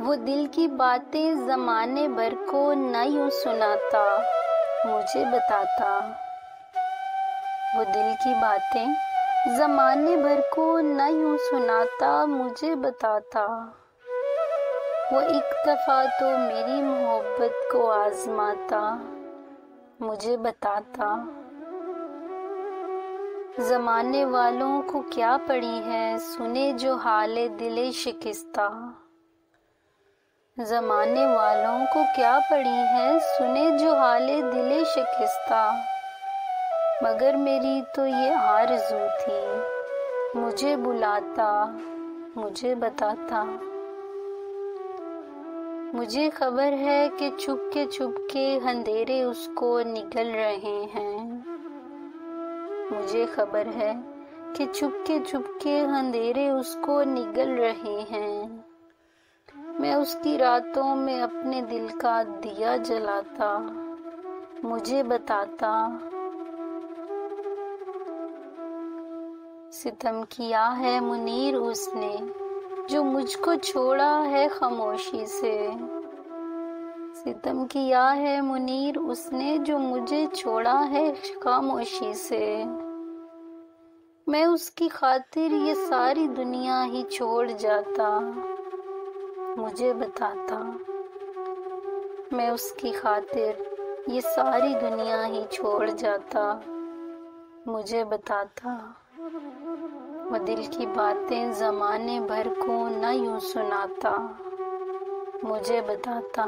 वो दिल की बातें ज़माने भर को न यूं सुनाता, मुझे बताता। वो दिल की बातें ज़माने भर को न यूं सुनाता, मुझे बताता। वो एक दफ़ा तो मेरी मोहब्बत को आज़माता, मुझे बताता। ज़माने वालों को क्या पड़ी है, सुने जो हाले दिले शिकस्ता। ज़माने वालों को क्या पड़ी है, सुने जो हाले दिले शिकस्ता। मगर मेरी तो ये आरज़ू थी, मुझे बुलाता, मुझे बताता। मुझे खबर है कि छुप के अंधेरे उसको निगल रहे हैं। मुझे खबर है कि छुप के अंधेरे उसको निगल रहे हैं। मैं उसकी रातों में अपने दिल का दिया जलाता, मुझे बताता। सितम किया है मुनीर उसने, जो मुझको छोड़ा है खामोशी से। सितम किया है मुनीर उसने, जो मुझे छोड़ा है खामोशी से। मैं उसकी खातिर ये सारी दुनिया ही छोड़ जाता, मुझे बताता। मैं उसकी खातिर ये सारी दुनिया ही छोड़ जाता, मुझे बताता। वो दिल की बातें ज़माने भर को न यूं सुनाता, मुझे बताता।